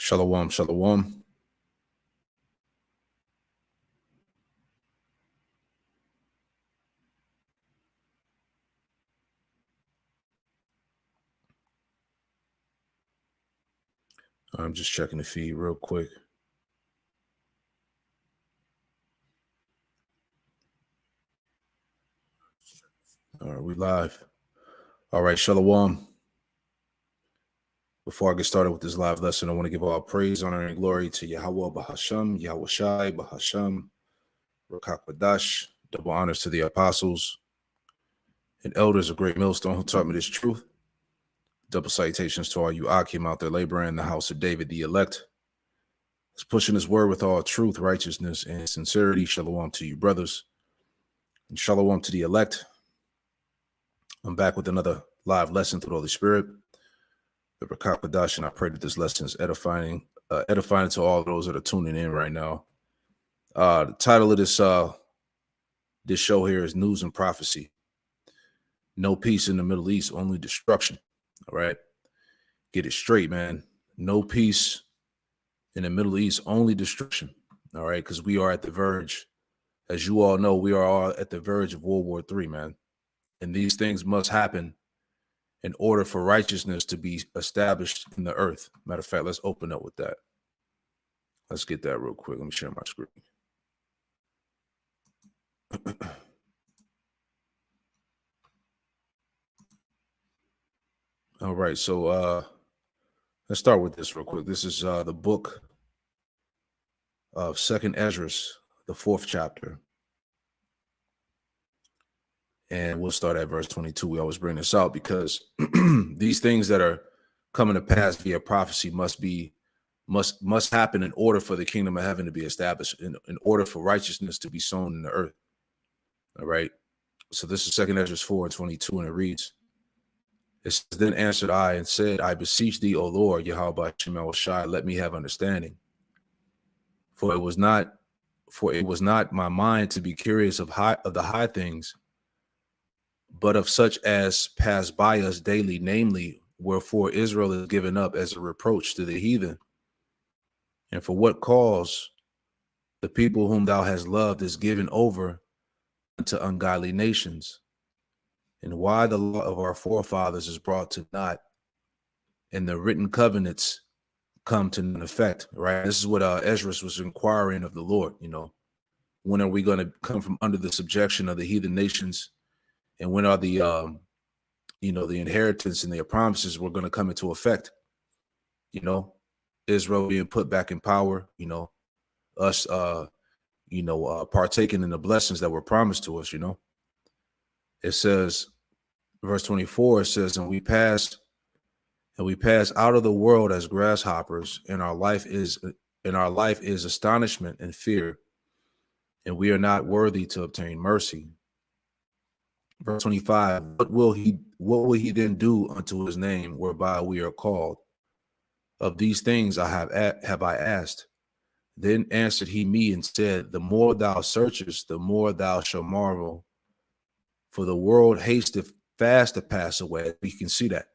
Shalom, shalom. I'm just checking the feed real quick. All right, we live. All right, shalom. Before I get started with this live lesson, I want to give all praise, honor, and glory to Yahweh Bahasham, Yahweh Shai Bahasham, Rakak Badash. Double honors to the apostles and elders of Great Millstone who taught me this truth. Double salutations to all you Akim out there laboring in the house of David the elect. It's pushing his word with all truth, righteousness, and sincerity. Shalom to you, brothers. And shalom to the elect. I'm back with another live lesson through the Holy Spirit. The Rakak Badash, and I pray that this lesson is edifying to all those that are tuning in right now. The title of this show here is News and Prophecy. No peace in the Middle East, only destruction. All right. Get it straight, man. No peace in the Middle East, only destruction. All right. Because we are at the verge, as you all know, we are all at the verge of World War III, man. And these things must happen in order for righteousness to be established in the earth. Matter of fact, let's open up with that. Let's get that real quick. Let me share my screen. All right, so let's start with this real quick. This is the book of 2nd Esdras, the 4th chapter. And we'll start at verse 22. We always bring this out because these things that are coming to pass via prophecy must happen in order for the kingdom of heaven to be established, in order for righteousness to be sown in the earth. All right. So this is 2nd Esdras 4:22, and it reads, it says, then answered I and said, I beseech thee, O Lord, Yahweh Shemel Shai, let me have understanding. For it was not my mind to be curious of the high things, but of such as pass by us daily, namely, wherefore Israel is given up as a reproach to the heathen. And for what cause the people whom thou hast loved is given over unto ungodly nations, and why the law of our forefathers is brought to naught, and the written covenants come to none effect. Right. This is what Esdras was inquiring of the Lord. You know, when are we going to come from under the subjection of the heathen nations, and when are the the inheritance and the promises were going to come into effect? You know, Israel being put back in power. You know, us partaking in the blessings that were promised to us. You know, it says, verse 24, it says, and we pass out of the world as grasshoppers, and our life is astonishment and fear, and we are not worthy to obtain mercy. Verse 25, what will he then do unto his name whereby we are called? Of these things have I asked. Then answered he me and said, the more thou searchest, the more thou shalt marvel. For the world hasteth fast to pass away. We can see that.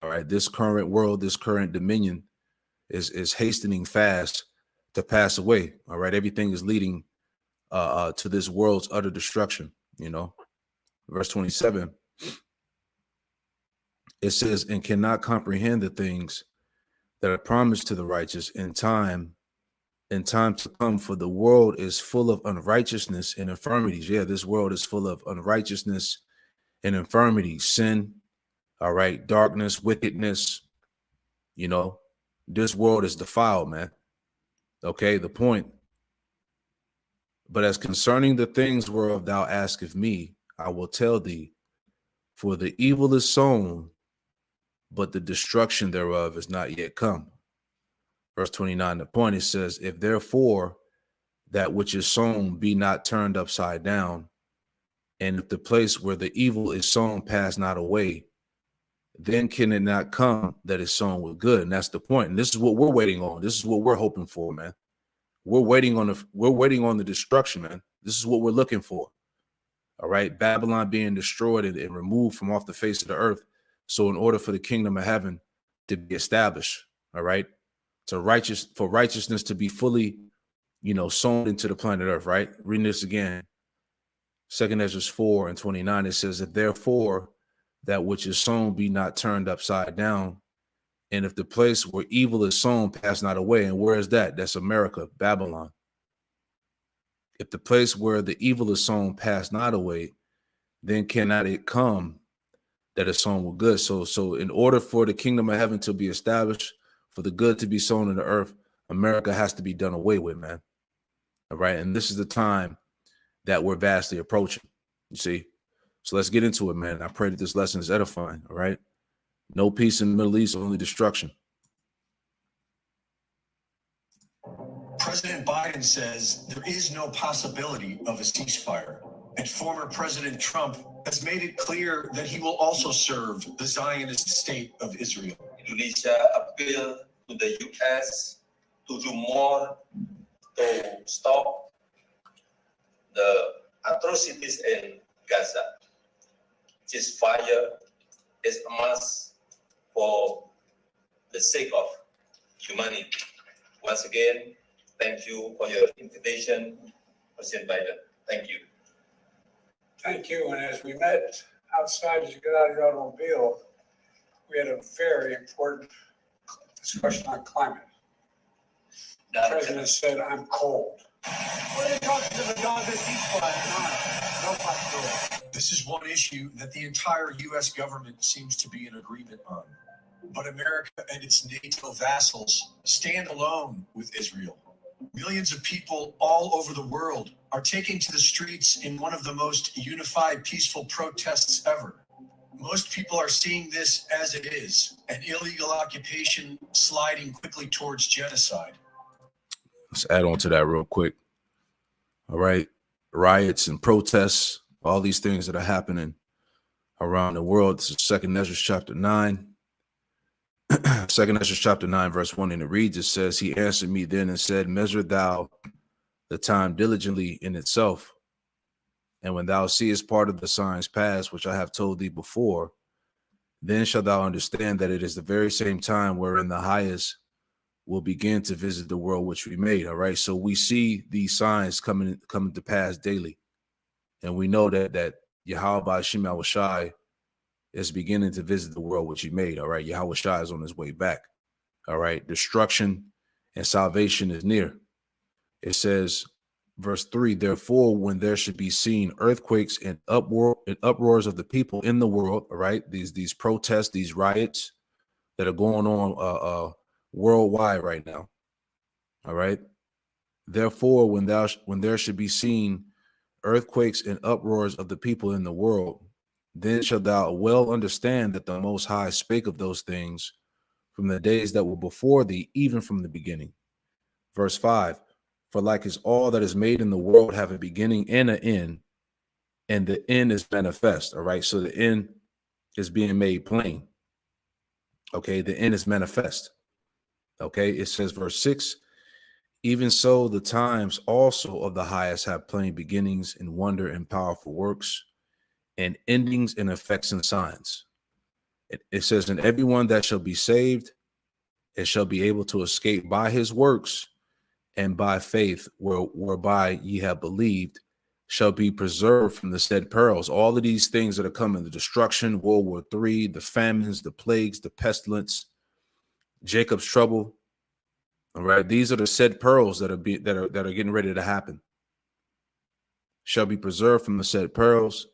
All right. This current world, this current dominion is hastening fast to pass away. All right. Everything is leading to this world's utter destruction. You know, verse 27, it says, and cannot comprehend the things that are promised to the righteous in time to come, for the world is full of unrighteousness and infirmities. Yeah, this world is full of unrighteousness and infirmity, sin, all right, darkness, wickedness. You know, this world is defiled, man. Okay, the point. But as concerning the things whereof thou askest me, I will tell thee, for the evil is sown, but the destruction thereof is not yet come. Verse 29, the point, it says, if therefore that which is sown be not turned upside down, and if the place where the evil is sown pass not away, then can it not come that is sown with good? And that's the point. And this is what we're waiting on. This is what we're hoping for, man. We're waiting on the destruction, man. This is what we're looking for. All right. Babylon being destroyed and removed from off the face of the earth. So in order for the kingdom of heaven to be established, all right, for righteousness to be fully, sown into the planet Earth, right? Reading this again, 2 Ezra 4:29, it says that therefore that which is sown be not turned upside down, and if the place where evil is sown pass not away. And where is that? That's America, Babylon. If the place where the evil is sown pass not away, then cannot it come that is sown with good. So in order for the kingdom of heaven to be established, for the good to be sown in the earth, America has to be done away with, man. All right. And this is the time that we're vastly approaching. You see? So let's get into it, man. I pray that this lesson is edifying. All right. No peace in the Middle East, only destruction. President Biden says there is no possibility of a ceasefire. And former President Trump has made it clear that he will also serve the Zionist state of Israel. Indonesia appeal to the U.S. to do more to stop the atrocities in Gaza. Ceasefire is a must for the sake of humanity. Once again, thank you for your invitation, President Biden. Thank you. Thank you. And as we met outside as you got out of your automobile, we had a very important discussion on climate. The president said, I'm cold. What are you talking to the Gaza ceasefire? No possibility. This is one issue that the entire U.S. government seems to be in agreement on. But America and its NATO vassals stand alone with Israel. Millions of people all over the world are taking to the streets in one of the most unified, peaceful protests ever. Most people are seeing this as it is, an illegal occupation sliding quickly towards genocide. Let's add on to that real quick. All right. Riots and protests, all these things that are happening around the world. This is 2 Ezra chapter 9. 2 Ezra chapter 9, verse 1, and it reads, it says, he answered me then and said, measure thou the time diligently in itself. And when thou seest part of the signs pass, which I have told thee before, then shalt thou understand that it is the very same time wherein the highest will begin to visit the world which we made. All right. So we see these signs coming to pass daily. And we know that Yahweh Ba'ashim Yahushai is beginning to visit the world which he made. All right. Yahweh Shai is on his way back. All right. Destruction and salvation is near. It says, verse 3, therefore, when there should be seen earthquakes and uproars of the people in the world, all right, these protests, these riots that are going on worldwide right now. All right. Therefore, when there should be seen earthquakes and uproars of the people in the world, then shalt thou well understand that the Most High spake of those things from the days that were before thee, even from the beginning. Verse 5, for like as all that is made in the world have a beginning and an end, and the end is manifest. All right. So the end is being made plain. Okay. The end is manifest. Okay. It says, verse 6, even so the times also of the highest have plain beginnings and wonder and powerful works, and endings and effects and signs. It says, and everyone that shall be saved and shall be able to escape by his works and by faith whereby ye have believed shall be preserved from the said perils. All of these things that are coming, the destruction, World War III, the famines, the plagues, the pestilence, Jacob's trouble. All right. These are the said pearls that are getting ready to happen. Shall be preserved from the said perils,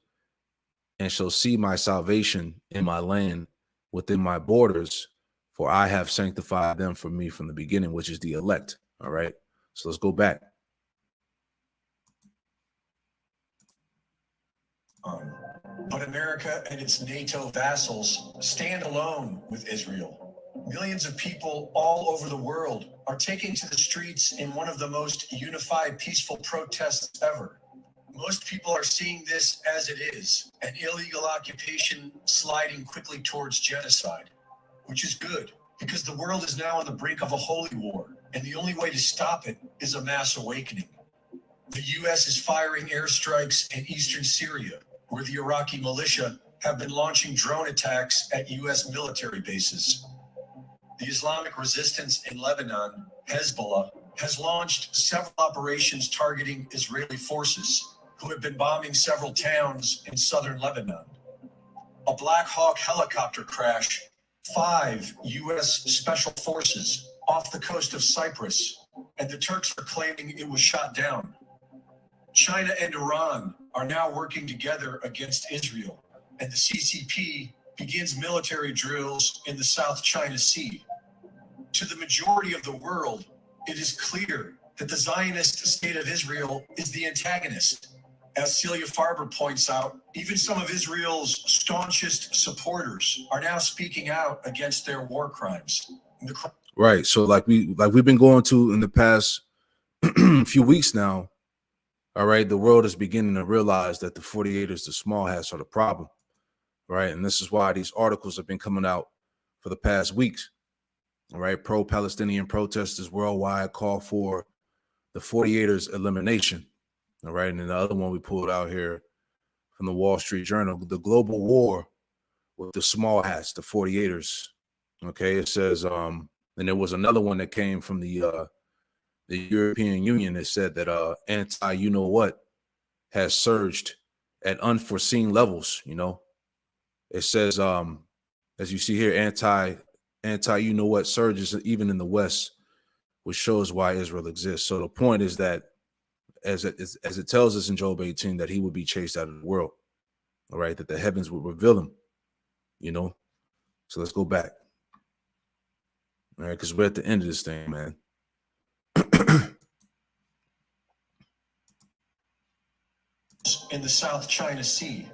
and shall see my salvation in my land within my borders, for I have sanctified them for me from the beginning, which is the elect. All right. So let's go back. But America and its NATO vassals stand alone with Israel. Millions of people all over the world are taking to the streets in one of the most unified, peaceful protests ever. Most people are seeing this as it is, an illegal occupation sliding quickly towards genocide, which is good because the world is now on the brink of a holy war, and the only way to stop it is a mass awakening. The U.S. is firing airstrikes in eastern Syria, where the Iraqi militia have been launching drone attacks at U.S. military bases. the Islamic resistance in Lebanon, Hezbollah, has launched several operations targeting Israeli forces who have been bombing several towns in southern Lebanon. A Black Hawk helicopter crash, 5 U.S. Special Forces off the coast of Cyprus, and the Turks are claiming it was shot down. China and Iran are now working together against Israel, and the CCP begins military drills in the South China Sea. To the majority of the world, it is clear that the Zionist state of Israel is the antagonist. As Celia Farber points out, even some of Israel's staunchest supporters are now speaking out against their war crimes. Right. So like we've been going to in the past few weeks now, all right, the world is beginning to realize that the 48ers, the small hats, are the problem. Right. And this is why these articles have been coming out for the past weeks. All right. Pro-Palestinian protesters worldwide call for the 48ers elimination. All right. And then the other one we pulled out here from the Wall Street Journal, the global war with the small hats, the 48ers. Okay. It says, and there was another one that came from the European Union that said that anti-you-know-what has surged at unforeseen levels. You know, it says, as you see here, anti-you-know-what surges even in the West, which shows why Israel exists. So the point is that, as it tells us in Job 18, that he would be chased out of the world. All right, that the heavens would reveal him. You know, so let's go back. All right, because we're at the end of this thing, man. In the South China Sea.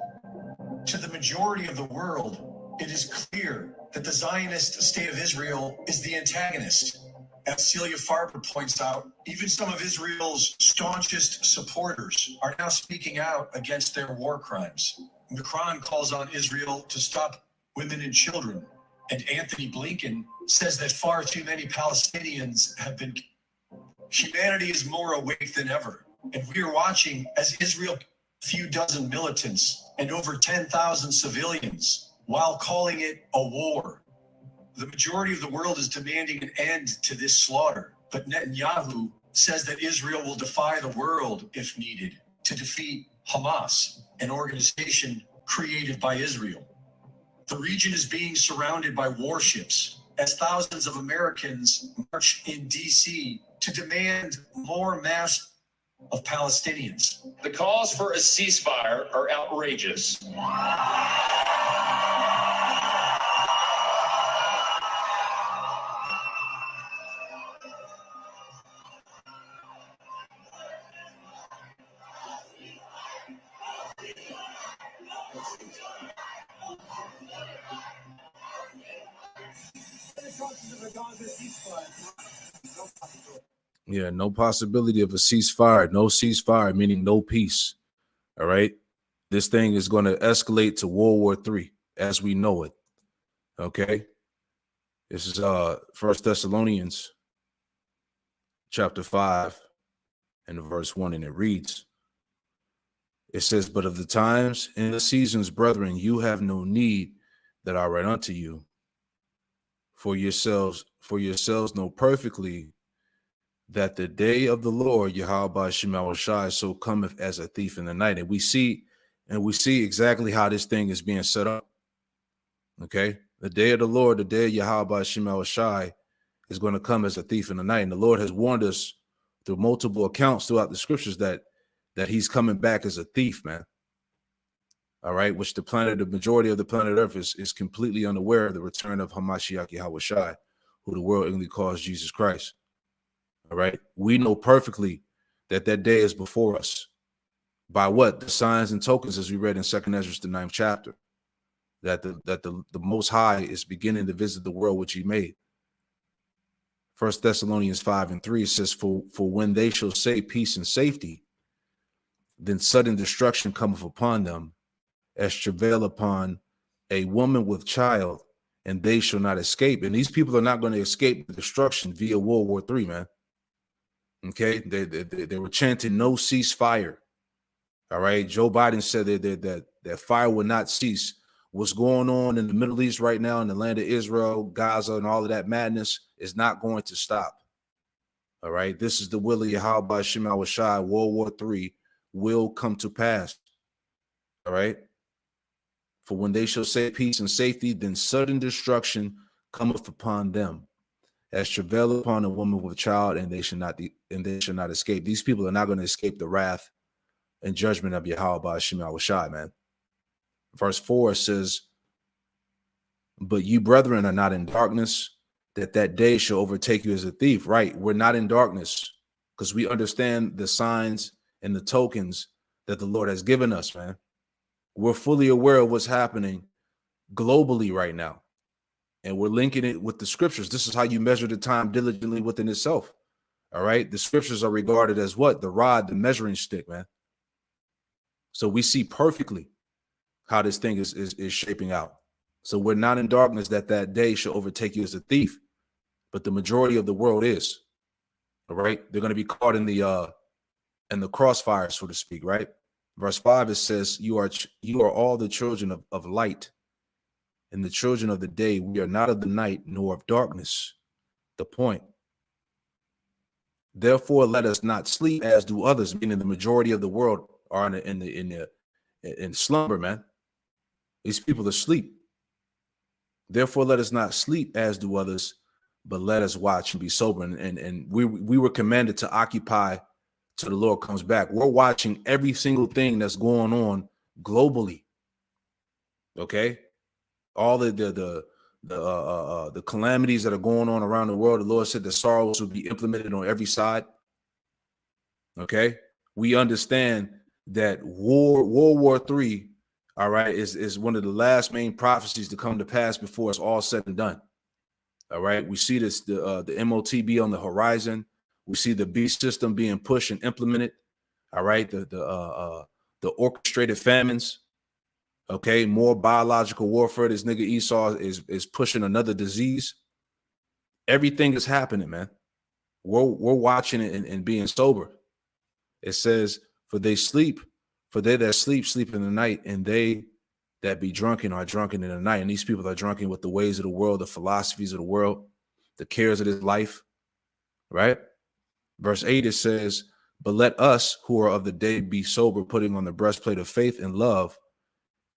To the majority of the world, it is clear that the Zionist state of Israel is the antagonist. As Celia Farber points out, even some of Israel's staunchest supporters are now speaking out against their war crimes. The Quran calls on Israel to stop women and children. And Anthony Blinken says that far too many Palestinians have been. Humanity is more awake than ever. And we are watching as Israel, a few dozen militants and over 10,000 civilians, while calling it a war. The majority of the world is demanding an end to this slaughter. But Netanyahu says that Israel will defy the world if needed to defeat Hamas, an organization created by Israel. The region is being surrounded by warships as thousands of Americans march in D.C. to demand more mass of Palestinians. The calls for a ceasefire are outrageous. Yeah, no possibility of a ceasefire. No ceasefire, meaning no peace. All right. This thing is going to escalate to World War III as we know it. Okay. This is 1 Thessalonians chapter 5 and verse 1, and it reads, it says, "But of the times and the seasons, brethren, you have no need that I write unto you. For yourselves know perfectly that the day of the Lord, Yahweh Shema Shai, so cometh as a thief in the night." And we see exactly how this thing is being set up. Okay. The day of the Lord, the day of Yahweh Shema Shai, is going to come as a thief in the night. And the Lord has warned us through multiple accounts throughout the scriptures that he's coming back as a thief, man. All right, which the majority of the planet Earth is completely unaware of the return of Hamashiach Yahweh Shai, who the world English calls Jesus Christ. All right, we know perfectly that day is before us. By what? The signs and tokens, as we read in 2nd Ezra, the 9th chapter, that the Most High is beginning to visit the world which He made. 1 Thessalonians 5 and 3 says, For when they shall say peace and safety, then sudden destruction cometh upon them, as travail upon a woman with child, and they shall not escape. And these people are not going to escape the destruction via World War III, man. Okay, they were chanting no ceasefire. All right, Joe Biden said that fire will not cease what's going on in the Middle East right now, in the land of Israel, Gaza, and all of that madness is not going to stop. All right. This is the will of Yahweh Ba'ashem Yahushai. World War III will come to pass. All right. For when they shall say peace and safety, then sudden destruction cometh upon them, as travail upon a woman with a child, and they shall not escape. These people are not going to escape the wrath and judgment of Yahweh Ba'ashem Yahushai, man. Verse 4 says, but you brethren are not in darkness, that day shall overtake you as a thief. Right. We're not in darkness because we understand the signs and the tokens that the Lord has given us, man. We're fully aware of what's happening globally right now. And we're linking it with the scriptures. This is how you measure the time diligently within itself. All right. The scriptures are regarded as what? The rod, the measuring stick, man. So we see perfectly how this thing is shaping out. So we're not in darkness that day shall overtake you as a thief, but the majority of the world is. All right. They're going to be caught in the crossfire, so to speak. Right. Verse 5, it says, you are all the children of light and the children of the day. We are not of the night nor of darkness. The point. Therefore, let us not sleep as do others, meaning the majority of the world are in slumber, man. These people are asleep. Therefore, let us not sleep as do others, but let us watch and be sober. And we were commanded to occupy till the Lord comes back. We're watching every single thing that's going on globally. Okay, all the calamities that are going on around the world. The Lord said the sorrows will be implemented on every side. Okay, we understand that World War III, all right, is one of the last main prophecies to come to pass before it's all said and done. All right, we see this the MOTB on the horizon. We see the beast system being pushed and implemented. All right, the orchestrated famines. Okay, more biological warfare. This nigga Esau is pushing another disease. Everything is happening, man. We're watching it and being sober. It says, for they that sleep in the night, and they that be drunken are drunken in the night. And these people are drunken with the ways of the world, the philosophies of the world, the cares of this life. Right? Verse 8, it says, but let us who are of the day be sober, putting on the breastplate of faith and love,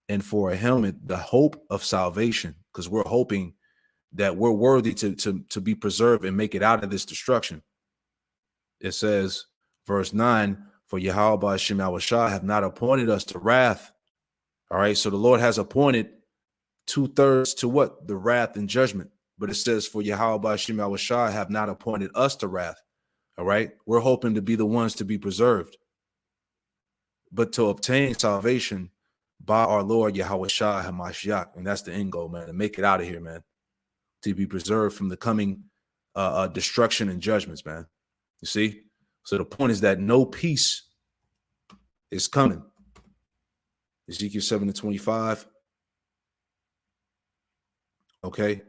and for a helmet, the hope of salvation, because we're hoping that we're worthy to be preserved and make it out of this destruction. It says, verse 9, for Yahweh Ba'ashem Yahushai have not appointed us to wrath. All right, so the Lord has appointed 2/3 to what? The wrath and judgment. But it says, for Yahweh Ba'ashem Yahushai have not appointed us to wrath. All right, we're hoping to be the ones to be preserved, but to obtain salvation by our Lord Yahweh Shah HaMashiach. And that's the end goal, man, to make it out of here, man, to be preserved from the coming destruction and judgments, man. You see? So the point is that no peace is coming. Ezekiel 7:25. Okay.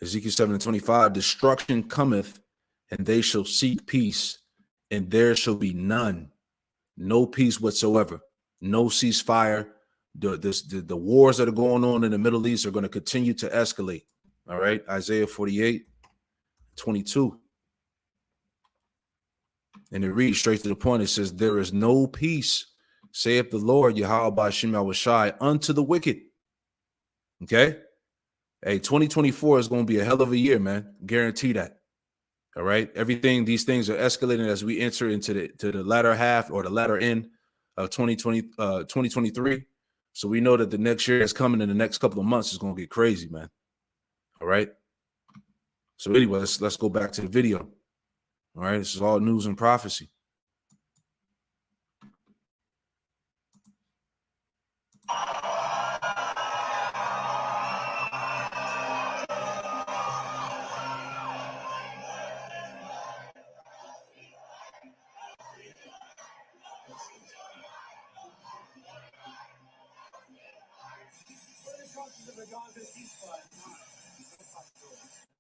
Ezekiel 7:25, destruction cometh, and they shall seek peace, and there shall be none. No peace whatsoever. No ceasefire. The wars that are going on in the Middle East are going to continue to escalate. All right. Isaiah 48:22. And it reads straight to the point. It says, there is no peace, saith the Lord Yahweh Ba'ashem Yahushai, unto the wicked. Okay. Hey, 2024 is going to be a hell of a year, man. Guarantee that. All right. These things are escalating as we enter into the latter half or the latter end of 2023. So we know that the next year is coming in the next couple of months is going to get crazy, man. All right. So anyway, let's go back to the video. All right. This is all news and prophecy.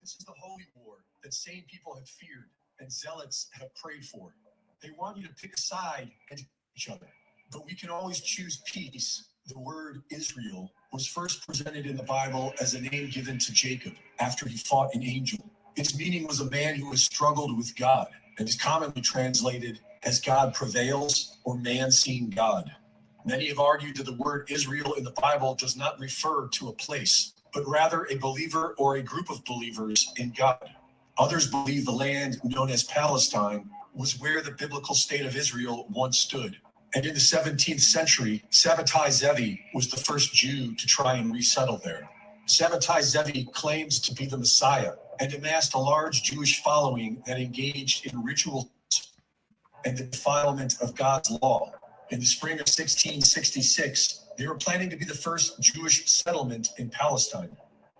This is the holy war that sane people have feared and zealots have prayed for. They want you to pick a side and each other. But we can always choose peace, the word Israel, was first presented in the Bible as a name given to Jacob after he fought an angel. Its meaning was a man who has struggled with God, and is commonly translated as God prevails or man seeing God. Many have argued that the word Israel in the Bible does not refer to a place, but rather a believer or a group of believers in God. Others believe the land known as Palestine was where the biblical state of Israel once stood. And in the 17th century, Sabbatai Zevi was the first Jew to try and resettle there. Sabbatai Zevi claimed to be the Messiah and amassed a large Jewish following that engaged in ritual and the defilement of God's law. In the spring of 1666, they were planning to be the first Jewish settlement in Palestine.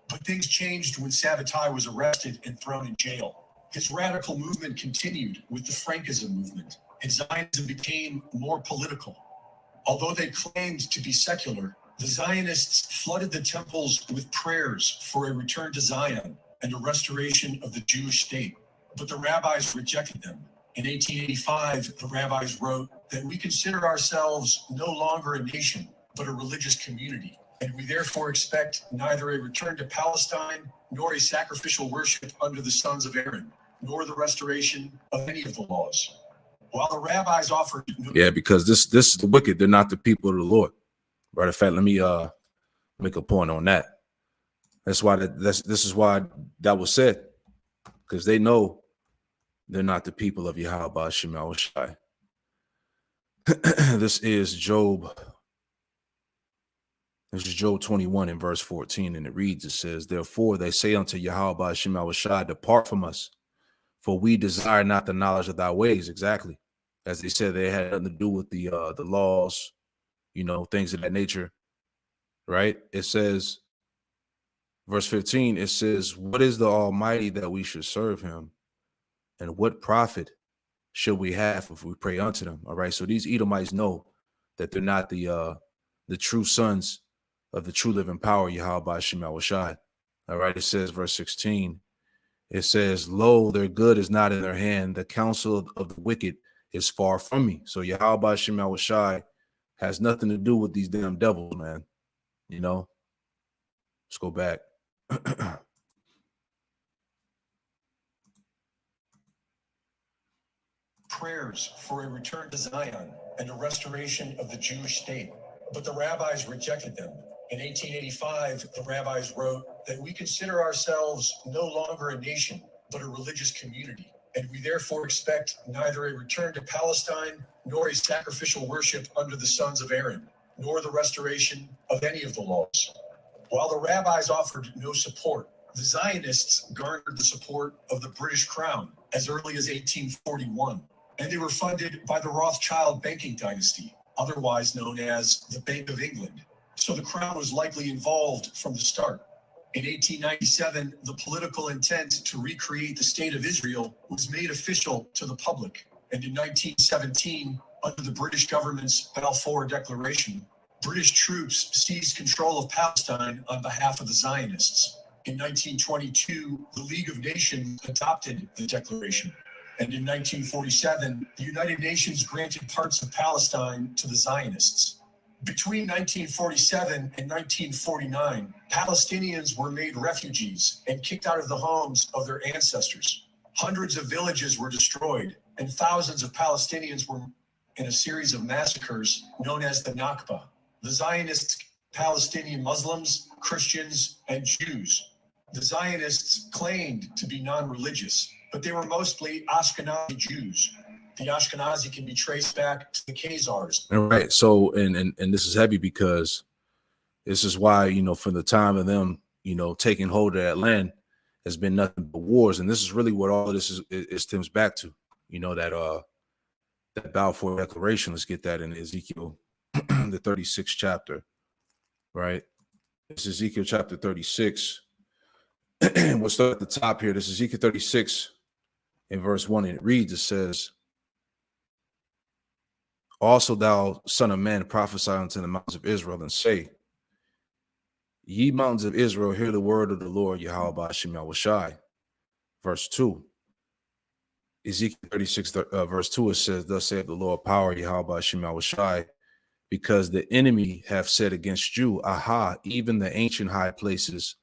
But things changed when Sabbatai was arrested and thrown in jail. His radical movement continued with the Frankism movement, and Zionism became more political. Although they claimed to be secular, the Zionists flooded the temples with prayers for a return to Zion and a restoration of the Jewish state. But the rabbis rejected them. In 1885, the rabbis wrote that we consider ourselves no longer a nation, but a religious community, and we therefore expect neither a return to Palestine nor a sacrificial worship under the sons of Aaron, nor the restoration of any of the laws. While the rabbis offered Yeah, because this is the wicked. They're not the people of the Lord. Right. In fact, let me make a point on that. This is why that was said, because they know they're not the people of Yahweh Shema Shai. This is Job 21 in verse 14, and it reads, it says, therefore they say unto Yahweh Shema Shai, depart from us, for we desire not the knowledge of thy ways. Exactly. As they said, they had nothing to do with the laws, things of that nature. Right. It says, verse 15, it says, what is the Almighty that we should serve him? And what profit should we have if we pray unto them? All right. So these Edomites know that they're not the true sons of the true living power, Yahweh Shema Shai. All right. It says, verse 16, it says, lo, their good is not in their hand. The counsel of the wicked is far from me. So Yahweh Shema Shai has nothing to do with these damn devils, man. Let's go back. prayers for a return to Zion and a restoration of the Jewish state. But the rabbis rejected them. In 1885, the rabbis wrote that we consider ourselves no longer a nation, but a religious community, and we therefore expect neither a return to Palestine nor a sacrificial worship under the sons of Aaron, nor the restoration of any of the laws. While the rabbis offered no support, the Zionists garnered the support of the British Crown as early as 1841, and they were funded by the Rothschild banking dynasty, otherwise known as the Bank of England. So the Crown was likely involved from the start. In 1897, the political intent to recreate the state of Israel was made official to the public. And in 1917, under the British government's Balfour Declaration, British troops seized control of Palestine on behalf of the Zionists. In 1922, the League of Nations adopted the declaration. And in 1947, the United Nations granted parts of Palestine to the Zionists. Between 1947 and 1949, Palestinians were made refugees and kicked out of the homes of their ancestors. Hundreds of villages were destroyed, and thousands of Palestinians were in a series of massacres known as the Nakba. The Zionists, Palestinian Muslims, Christians, and Jews. The Zionists claimed to be non-religious, but they were mostly Ashkenazi Jews. The Ashkenazi can be traced back to the Khazars. All right. So, and this is heavy because this is why, from the time of them, taking hold of that land has been nothing but wars. And this is really what all of this is stems back to, that Balfour Declaration. Let's get that in Ezekiel, the 36th chapter, right? This is Ezekiel chapter 36. We'll start at the top here. This is Ezekiel 36 in verse 1, and it reads, it says, also thou, son of man, prophesy unto the mountains of Israel, and say, ye mountains of Israel, hear the word of the Lord, Yahweh Shema Shai. Verse 2. Ezekiel 36, verse 2, it says, thus saith the Lord, power, Yahweh Shema Shai, because the enemy have said against you, aha, even the ancient high places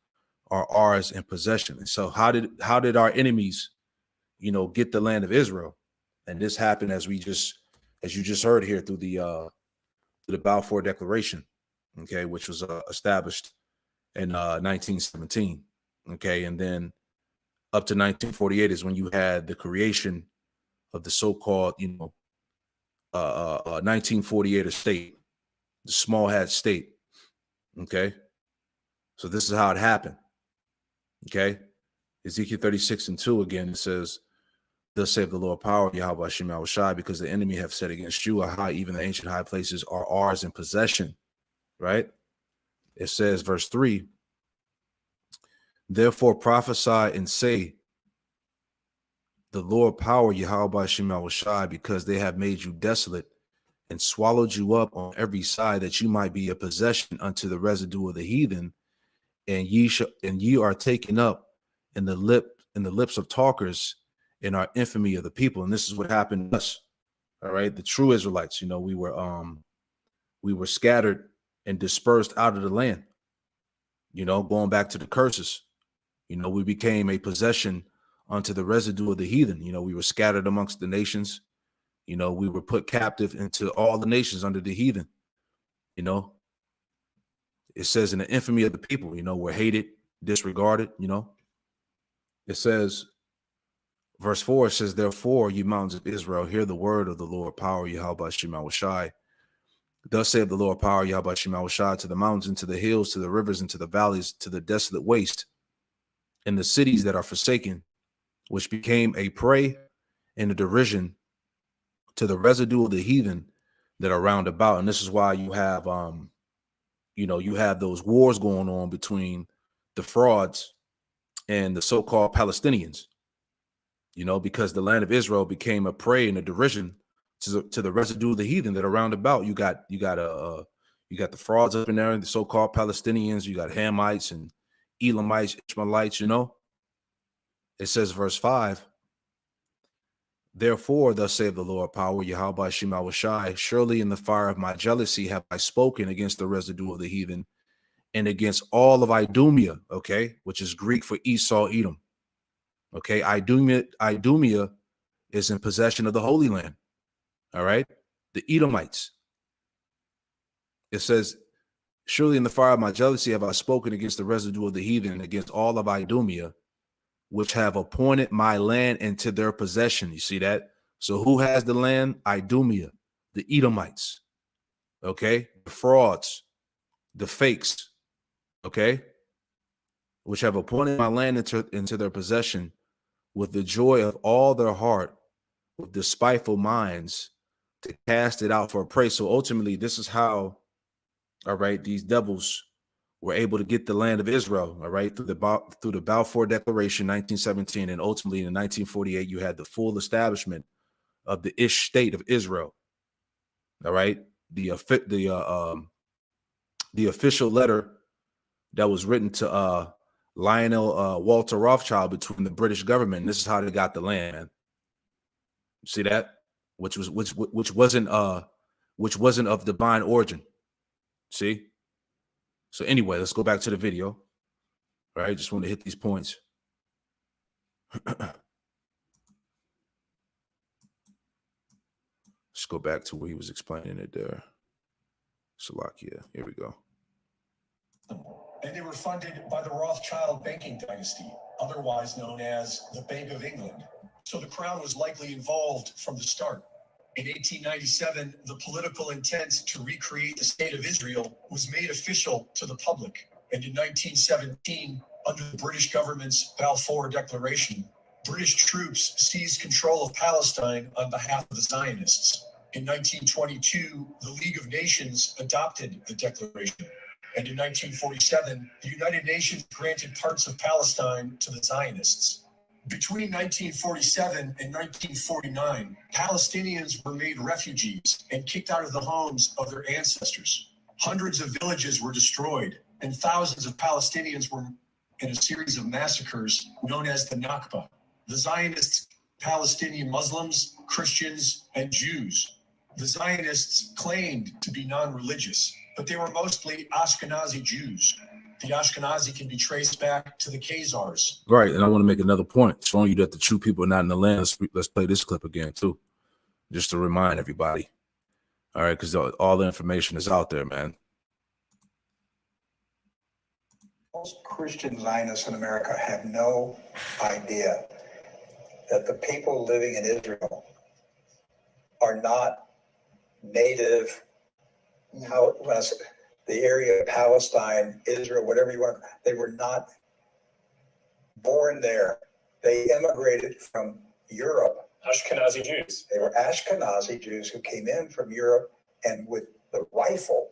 are ours in possession. And so how did our enemies, get the land of Israel? And this happened as you just heard here through the Balfour Declaration, okay, which was established in 1917, okay, and then up to 1948 is when you had the creation of the so-called 1948 state, the small hat state, okay. So this is how it happened, okay. Ezekiel 36:2 again, it says, "Thus saith the Lord power, Yahweh Hashem Yahushai, because the enemy have said against you, aha, even the ancient high places are ours in possession," right? It says, verse 3, "Therefore prophesy and say, the Lord power, Yahweh Hashem Yahushai, because they have made you desolate and swallowed you up on every side, that you might be a possession unto the residue of the heathen, and ye are taken up in the lips of talkers, in our infamy of the people." And this is what happened to us. All right, the true Israelites, we were scattered and dispersed out of the land. Going back to the curses, we became a possession unto the residue of the heathen. We were scattered amongst the nations. We were put captive into all the nations under the heathen. It says in the infamy of the people, we're hated, disregarded. It says, verse 4, it says, "Therefore, ye mountains of Israel, hear the word of the Lord power, Yahweh Shem Yahushai. Thus saith the Lord power, Yahweh Shem Yahushai, to the mountains and to the hills, to the rivers and to the valleys, to the desolate waste, and the cities that are forsaken, which became a prey and a derision to the residue of the heathen that are round about." And this is why you have you have those wars going on between the frauds and the so-called Palestinians, because the land of Israel became a prey and a derision to the residue of the heathen that are round about. You got the frauds up in there, the so-called Palestinians. You got Hamites and Elamites, Ishmaelites. It says, verse 5, "Therefore, thus saith the Lord power, Yahweh Shem Yahushai, surely in the fire of my jealousy have I spoken against the residue of the heathen, and against all of Idumea," okay, which is Greek for Esau, Edom. Okay, Idumea is in possession of the Holy Land. All right, the Edomites. It says, "Surely in the fire of my jealousy have I spoken against the residue of the heathen, and against all of Idumea, which have appointed my land into their possession." You see that? So who has the land? Idumea, the Edomites. Okay, the frauds, the fakes. Okay, which have appointed my land into their possession, with the joy of all their heart, with despiteful minds, to cast it out for a prey. So ultimately, this is how, all right, these devils were able to get the land of Israel, all right, through the Balfour Declaration, 1917, and ultimately in 1948, you had the full establishment of the Ish state of Israel. All right, the official letter that was written to Lionel Walter Rothschild between the British government. And this is how they got the land. Man. See that? Which wasn't of divine origin. See? So anyway, let's go back to the video. All right, just want to hit these points. Let's go back to where he was explaining it there. Salakia, here we go. And they were funded by the Rothschild banking dynasty, otherwise known as the Bank of England. So the crown was likely involved from the start. In 1897, the political intent to recreate the state of Israel was made official to the public. And in 1917, under the British government's Balfour Declaration, British troops seized control of Palestine on behalf of the Zionists. In 1922, the League of Nations adopted the declaration. And in 1947, the United Nations granted parts of Palestine to the Zionists. Between 1947 and 1949, Palestinians were made refugees and kicked out of the homes of their ancestors. Hundreds of villages were destroyed, and thousands of Palestinians were in a series of massacres known as the Nakba. The Zionists, Palestinian Muslims, Christians, and Jews. The Zionists claimed to be non-religious, but they were mostly Ashkenazi Jews. The Ashkenazi can be traced back to the Khazars. Right, and I want to make another point, showing you that the true people are not in the land. Let's play this clip again too, just to remind everybody. All right, because all the information is out there, man. Most Christian Zionists in America have no idea that the people living in Israel are not native, the area of Palestine, Israel, whatever you want. They were not born there. They immigrated from Europe. Ashkenazi Jews. They were Ashkenazi Jews who came in from Europe and with the rifle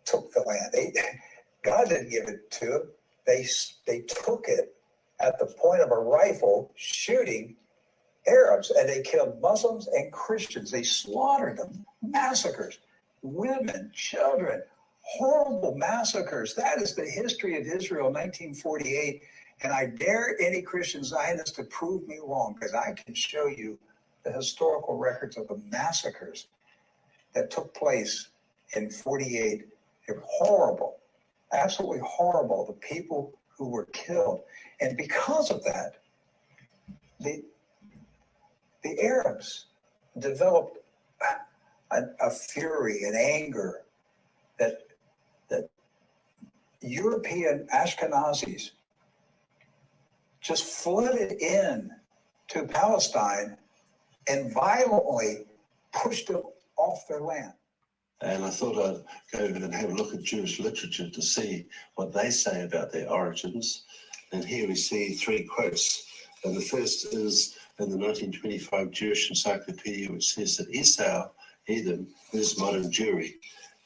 took the land. God didn't give it to them. They took it at the point of a rifle shooting Arabs, and they killed Muslims and Christians. They slaughtered them, massacres, women, children, horrible massacres. That is the history of Israel, 1948. And I dare any Christian Zionist to prove me wrong, because I can show you the historical records of the massacres that took place in 48. They're horrible, absolutely horrible, the people who were killed. And because of that, the Arabs developed a fury, an anger that European Ashkenazis just flooded in to Palestine and violently pushed them off their land. And I thought I'd go and have a look at Jewish literature to see what they say about their origins. And here we see three quotes. And the first is in the 1925 Jewish Encyclopedia, which says that Esau, Edom, is modern Jewry.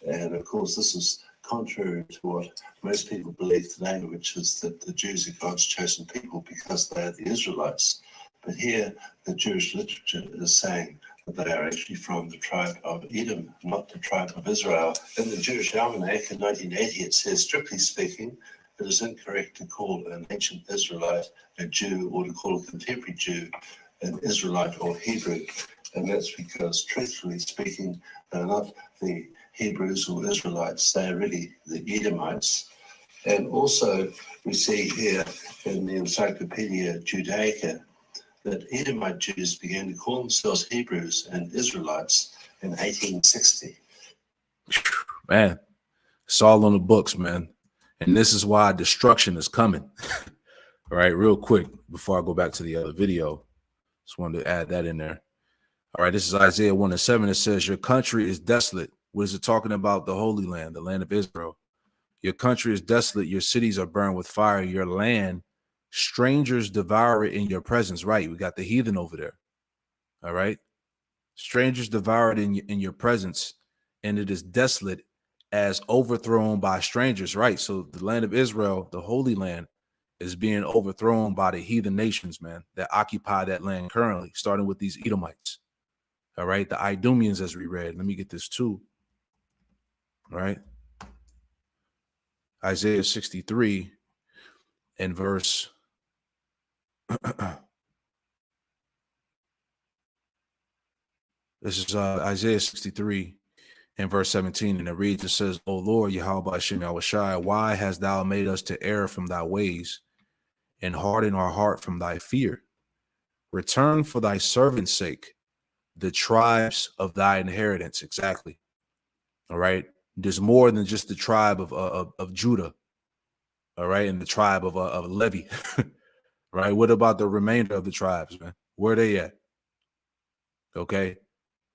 And of course, this is contrary to what most people believe today, which is that the Jews are God's chosen people because they are the Israelites. But here, the Jewish literature is saying that they are actually from the tribe of Edom, not the tribe of Israel. In the Jewish Almanac in 1980, it says, strictly speaking, it is incorrect to call an ancient Israelite a Jew or to call a contemporary Jew an Israelite or Hebrew. And that's because, truthfully speaking, they're not the Hebrews or Israelites, they are really the Edomites. And also, we see here in the Encyclopedia Judaica that Edomite Jews began to call themselves Hebrews and Israelites in 1860. Man, it's all on the books, man. And this is why destruction is coming. All right, real quick, before I go back to the other video, just wanted to add that in there. All right, this is Isaiah 1:7. It says, your country is desolate. What is it talking about? The Holy Land, the land of Israel. Your country is desolate. Your cities are burned with fire. Your land, strangers devour it in your presence. Right, we got the heathen over there. All right. Strangers devour it in your presence, and it is desolate as overthrown by strangers. Right. So the land of Israel, the Holy Land, is being overthrown by the heathen nations, man, that occupy that land currently, starting with these Edomites. All right. The Idumeans, as we read. Let me get this too. All right. Isaiah 63 and verse this is Isaiah 63 and verse 17, and it reads, it says, O Lord, Yahweh Hashem Yahushai, why hast thou made us to err from thy ways and harden our heart from thy fear? Return for thy servant's sake the tribes of thy inheritance. Exactly. All right. There's more than just the tribe of Judah. All right. And the tribe of Levi. Right. What about the remainder of the tribes, man? Where are they at? Okay.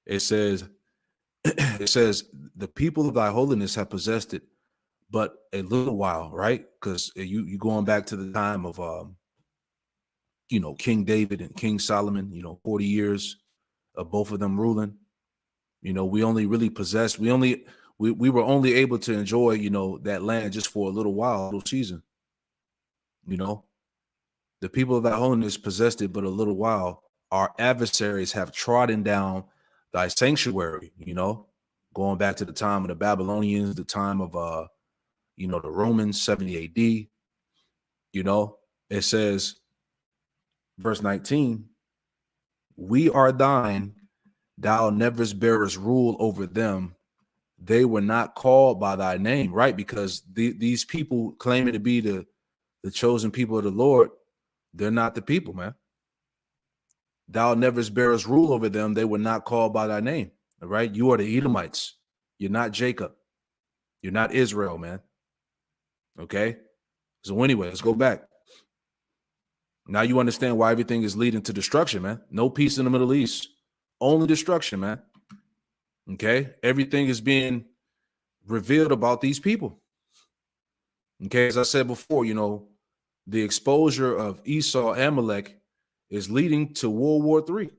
It says the people of thy holiness have possessed it, but a little while, right? Because you going back to the time of King David and King Solomon, 40 years of both of them ruling. We only really possessed, we were only able to enjoy, that land just for a little while, a little season. The people of thy holiness possessed it but a little while. Our adversaries have trodden down thy sanctuary, going back to the time of the Babylonians, the time of the Romans, 70 AD. It says, verse 19, we are thine, thou never bearest rule over them. They were not called by thy name, right? Because these people claiming to be the chosen people of the Lord, they're not the people, man. Thou never bearest rule over them. They were not called by thy name, all right? You are the Edomites. You're not Jacob. You're not Israel, man. Okay? So anyway, let's go back. Now you understand why everything is leading to destruction, man. No peace in the Middle East. Only destruction, man. Okay? Everything is being revealed about these people. Okay? As I said before, the exposure of Esau, Amalek, is leading to World War III.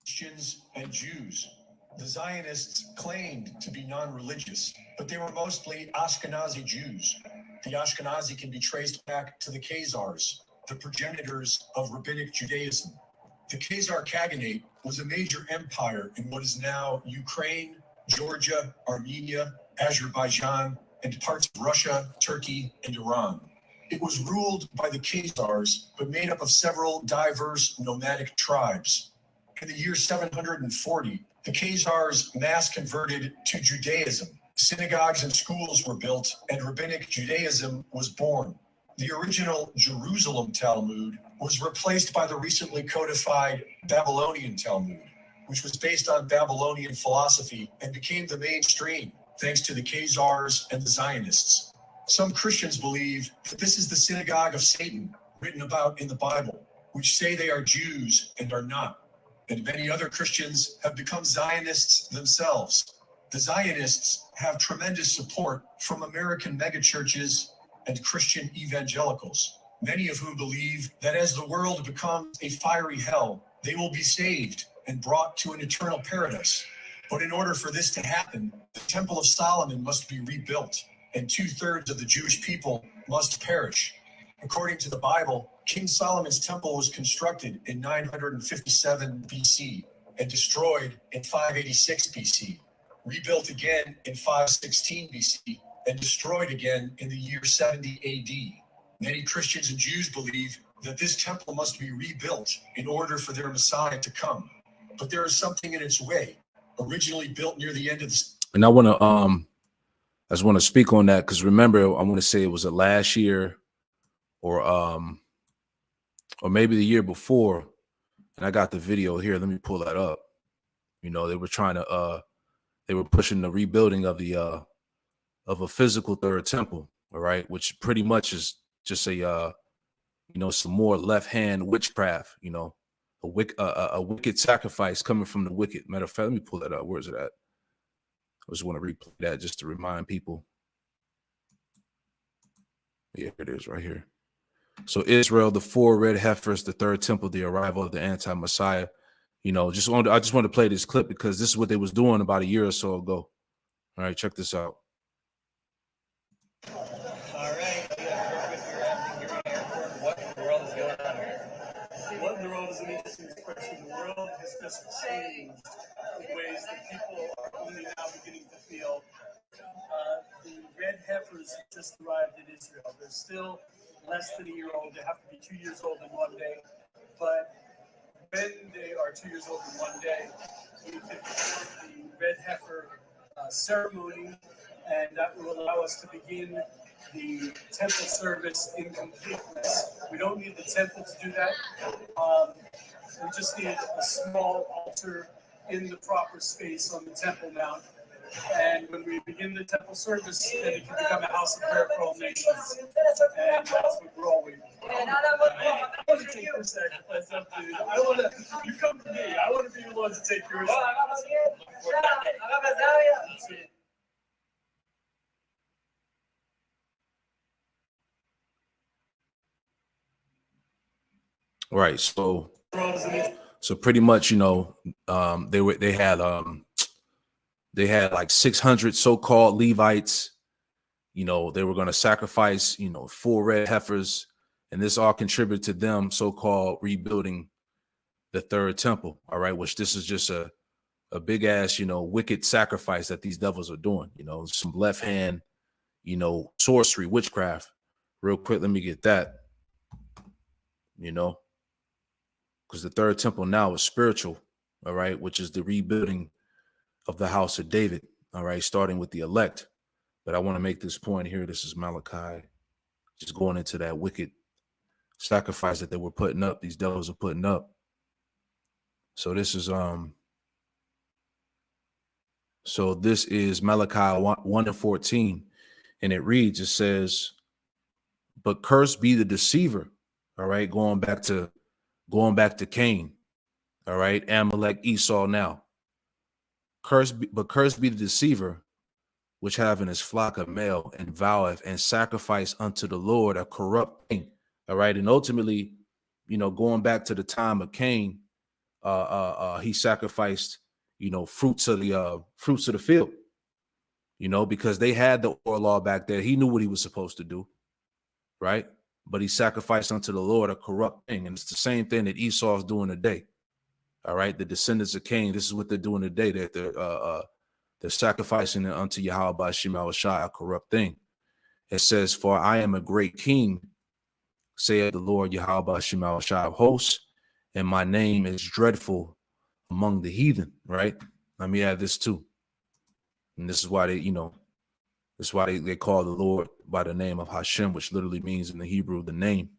Christians and Jews. The Zionists claimed to be non-religious, but they were mostly Ashkenazi Jews. The Ashkenazi can be traced back to the Khazars, the progenitors of Rabbinic Judaism. The Khazar Khaganate was a major empire in what is now Ukraine, Georgia, Armenia, Azerbaijan, and parts of Russia, Turkey, and Iran. It was ruled by the Khazars, but made up of several diverse nomadic tribes. In the year 740, the Khazars mass converted to Judaism. Synagogues and schools were built, and Rabbinic Judaism was born. The original Jerusalem Talmud was replaced by the recently codified Babylonian Talmud, which was based on Babylonian philosophy and became the mainstream thanks to the Khazars and the Zionists. Some Christians believe that this is the synagogue of Satan, written about in the Bible, which say they are Jews and are not. And many other Christians have become Zionists themselves. The Zionists have tremendous support from American megachurches and Christian evangelicals, many of whom believe that as the world becomes a fiery hell, they will be saved and brought to an eternal paradise. But in order for this to happen, the Temple of Solomon must be rebuilt, and 2/3 of the Jewish people must perish. According to the Bible, King Solomon's temple was constructed in 957 BC and destroyed in 586 BC, rebuilt again in 516 BC, and destroyed again in the year 70 AD. Many Christians and Jews believe that this temple must be rebuilt in order for their Messiah to come. But there is something in its way. Originally built near the end of the... And I just want to speak on that, because remember, I want to say it was last year or maybe the year before, and I got the video here. Let me pull that up. They were trying to they were pushing the rebuilding of a physical third temple, all right, which pretty much is just a some more left hand witchcraft, a wicked sacrifice coming from the wicked. Matter of fact, let me pull that up. Where is it at? I just want to replay that just to remind people. Yeah, it is right here. So Israel, the 4 red heifers, the third temple, the arrival of the anti-Messiah. I just want to play this clip because this is what they was doing about a year or so ago. All right, check this out. All right, what in the world is going on here? What in the world is an interesting question? The world has just changed in ways that people are only now beginning to feel. The red heifers just arrived in Israel. They're still less than a year old. They have to be 2 years old in one day. But when they are 2 years old in one day, we can perform the red heifer ceremony, and that will allow us to begin the temple service in completeness. We don't need the temple to do that. We just need a small altar in the proper space on the Temple Mount. And when we begin the temple service, then it can become a house of prayer for all nations. And that's what we're all waiting for. I want to take your sacrifice up to you. You come to me. I want to be the one to take yours. Right. So pretty much, they had like 600 so-called Levites. They were going to sacrifice, 4 red heifers, and this all contributed to them so-called rebuilding the third temple. All right, which this is just a big ass, wicked sacrifice that these devils are doing. Some left hand, sorcery, witchcraft. Real quick, let me get that. you know, because the third temple now is spiritual, all right, which is the rebuilding of the house of David, all right, starting with the elect. But I want to make this point here. This is Malachi, just going into that wicked sacrifice that they were putting up, these devils are putting up. So this is Malachi 1:14, and it reads, it says, but cursed be the deceiver, all right, going back to Cain, all right, Amalek, Esau now. Cursed be the deceiver, which having his flock of male, and voweth and sacrifice unto the Lord a corrupt thing. All right. And ultimately, you know, going back to the time of Cain, he sacrificed, you know, fruits of the field, you know, because they had the oral law back there. He knew what he was supposed to do. Right. But he sacrificed unto the Lord a corrupt thing. And it's the same thing that Esau is doing today. All right. The descendants of Cain, this is what they're doing today. They're sacrificing unto Yahweh by Shema Shai, a corrupt thing. It says, for I am a great king, saith the Lord Yahweh by Shema Shai of hosts, and my name is dreadful among the heathen. Right. Let me add this too. And this is why they call the Lord by the name of Hashem, which literally means in the Hebrew, the name.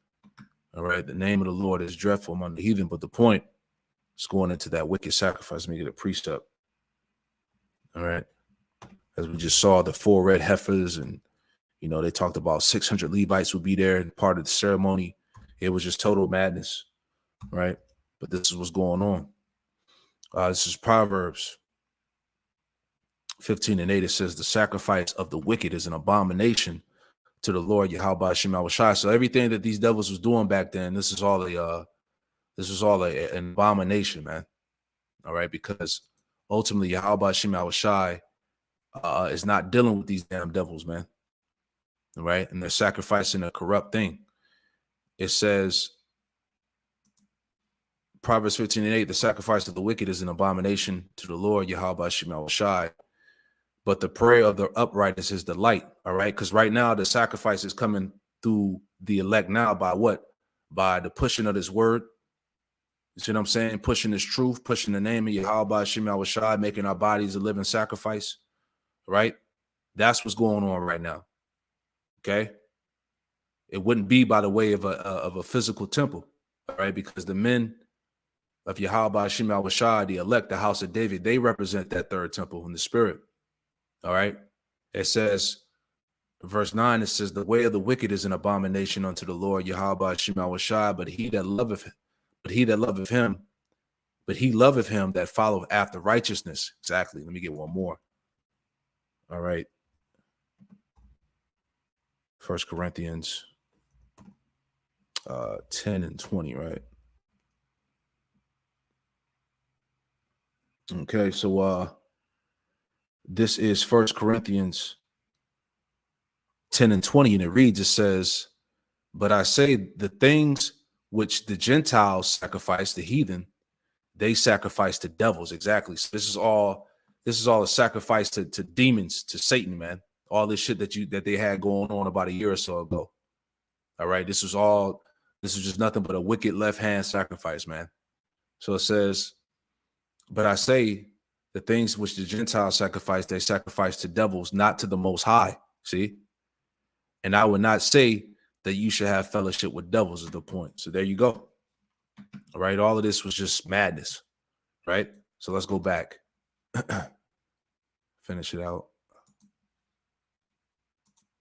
All right. The name of the Lord is dreadful among the heathen. But the point is going into that wicked sacrifice. Let me get a precept. All right. As we just saw, the 4 red heifers, and, you know, they talked about 600 Levites would be there and part of the ceremony. It was just total madness. Right. But this is what's going on. This is Proverbs 15:8. It says, the sacrifice of the wicked is an abomination to the Lord Yahweh Shema Shai. So everything that these devils was doing back then, this was all an abomination, man. All right, because ultimately Yahweh Shema Shai is not dealing with these damn devils, man. All right, and they're sacrificing a corrupt thing. It says, Proverbs 15:8, the sacrifice of the wicked is an abomination to the Lord Yahweh Shema Shai. But the prayer of the upright is his delight. All right. Because right now the sacrifice is coming through the elect now by what? By the pushing of this word. You see what I'm saying? Pushing this truth, pushing the name of Yahweh Shema Shai, making our bodies a living sacrifice. Right. That's what's going on right now. Okay. It wouldn't be by the way of a physical temple. All right. Because the men of Yahweh Shema Shai, the elect, the house of David, they represent that third temple in the spirit. All right. It says, verse 9, it says, the way of the wicked is an abomination unto the Lord Yahweh Shema Shai, but he loveth him that followeth after righteousness. Exactly. Let me get one more. All right. 1 Corinthians 10:20, right? Okay, so this is 1 Corinthians 10:20, and it reads, it says, but I say the things which the Gentiles sacrifice, the heathen, they sacrifice to devils. Exactly. So this is all a sacrifice to demons, to Satan, man. All this shit that they had going on about a year or so ago. All right. This is just nothing but a wicked left hand sacrifice, man. So it says, but I say the things which the Gentiles sacrifice, they sacrifice to devils, not to the Most High. See? And I would not say that you should have fellowship with devils is the point. So there you go. All right. All of this was just madness. Right. So let's go back. Finish it out.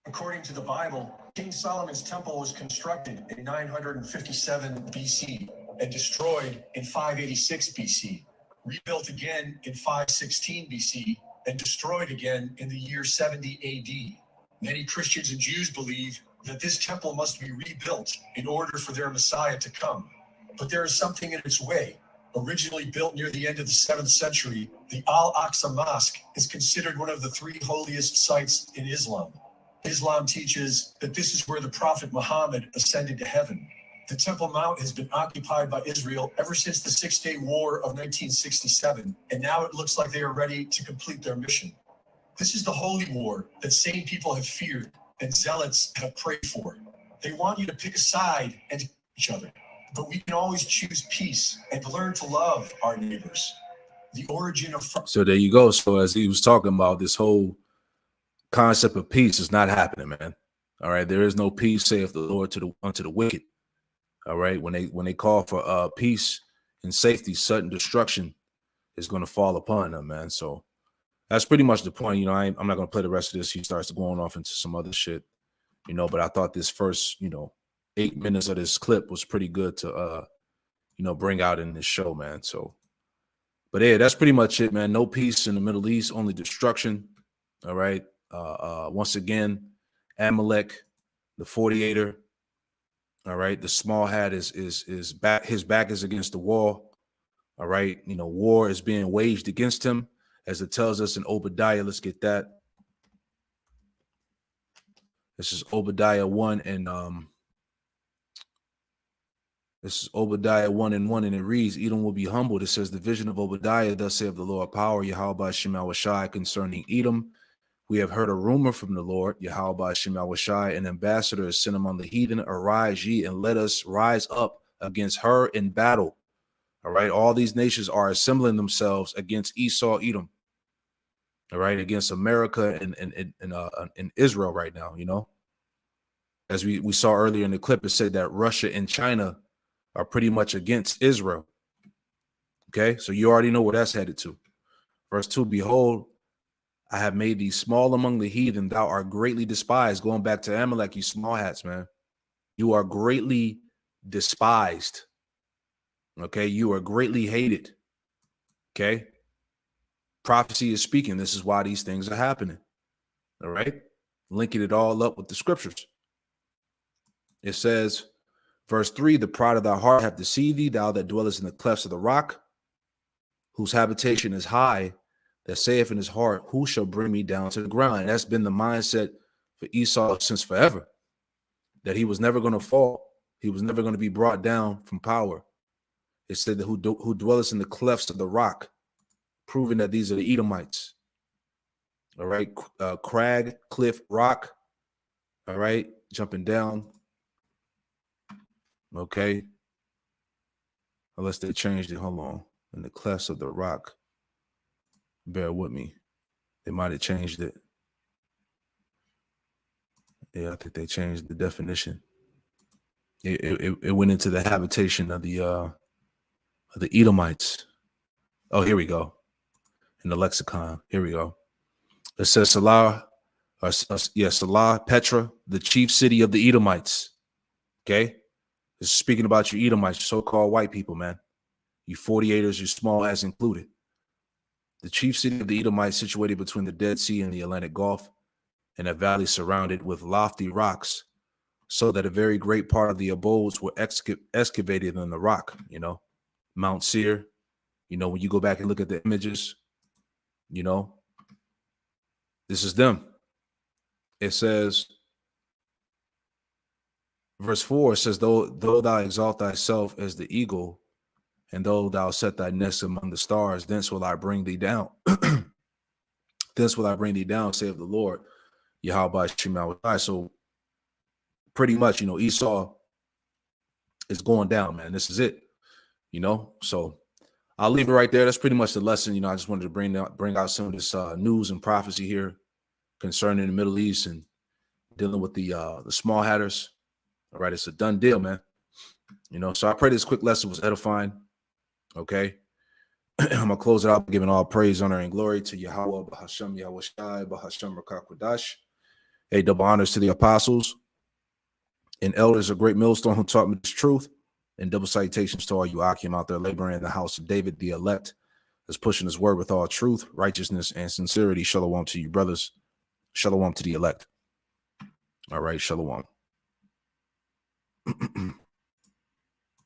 According to the Bible, King Solomon's temple was constructed in 957 BC and destroyed in 586 BC. Rebuilt again in 516 BC and destroyed again in the year 70 AD. Many Christians and Jews believe that this temple must be rebuilt in order for their Messiah to come. But there is something in its way. Originally built near the end of the 7th century, the Al-Aqsa Mosque is considered one of the 3 holiest sites in Islam. Islam teaches that this is where the Prophet Muhammad ascended to heaven. The Temple Mount has been occupied by Israel ever since the Six-Day War of 1967, and now it looks like they are ready to complete their mission. This is the holy war that sane people have feared and zealots have prayed for. They want you to pick a side and each other. but we can always choose peace and learn to love our neighbors. The origin of So there you go. So as he was talking about, this whole concept of peace is not happening, man. All right, there is no peace, saith the Lord, unto the wicked. All right, when they call for peace and safety, sudden destruction is going to fall upon them, man. So that's pretty much the point. You know, I'm not going to play the rest of this. He starts going off into some other shit, you know. But I thought this first, 8 minutes of this clip was pretty good to, bring out in this show, man. So, but yeah, that's pretty much it, man. No peace in the Middle East, only destruction. All right. Once again, Amalek, the 48er. All right. The small hat is back. His back is against the wall. All right. War is being waged against him, as it tells us in Obadiah. Let's get that. This is Obadiah 1 and this is Obadiah 1:1, and it reads, Edom will be humbled. It says, the vision of Obadiah, thus saith the Lord power, Yahweh Shema Shai, concerning Edom. We have heard a rumor from the Lord, Yahweh Shema Shai, an ambassador is sent among the heathen. Arise ye, and let us rise up against her in battle. All right, all these nations are assembling themselves against Esau, Edom. All right, against America and Israel right now, As we saw earlier in the clip, it said that Russia and China are pretty much against Israel. Okay, so you already know where that's headed to. Verse 2, behold, I have made thee small among the heathen. Thou art greatly despised. Going back to Amalek, you small hats, man. You are greatly despised. Okay, you are greatly hated. Okay, prophecy is speaking. This is why these things are happening. All right, linking it all up with the scriptures. It says, verse 3, the pride of thy heart hath deceived thee, thou that dwellest in the clefts of the rock, whose habitation is high, that saith in his heart, who shall bring me down to the ground? And that's been the mindset for Esau since forever, that he was never going to fall. He was never going to be brought down from power. It said that who dwelleth in the clefts of the rock, proving that these are the Edomites. All right, crag, cliff, rock. All right, jumping down. Okay. Unless they changed it. Hold on. In the clefts of the rock. Bear with me. They might have changed it. Yeah, I think they changed the definition. It went into the habitation of the Edomites. Oh, here we go. In the lexicon. Here we go. It says Salah, Salah, Petra, the chief city of the Edomites. Okay. It's speaking about you Edomites, so-called white people, man. You 48ers, you small ass included. The chief city of the Edomites, situated between the Dead Sea and the Atlantic Gulf, in a valley surrounded with lofty rocks, so that a very great part of the abodes were excavated in the rock, Mount Seir. When you go back and look at the images, this is them. It says, verse 4 says, though thou exalt thyself as the eagle, and though thou set thy nest among the stars, thence will I bring thee down. Thence will I bring thee down, saith the Lord, Yahweh Shema. So pretty much, Esau is going down, man. This is it, So I'll leave it right there. That's pretty much the lesson. I just wanted to bring out some of this news and prophecy here concerning the Middle East and dealing with the small hatters. All right, it's a done deal, man. So I pray this quick lesson was edifying. Okay. I'm gonna close it out, giving all praise, honor, and glory to Yahweh, Bahashem, Yahweh Shai, Bahashem, Rakakwadash. Hey, double honors to the apostles and elders of Great Millstone who taught me this truth, and double salutations to all you Akim out there laboring in the house of David, the elect, that's pushing his word with all truth, righteousness, and sincerity. Shalom to you, brothers. Shalom to the elect. All right, shalom.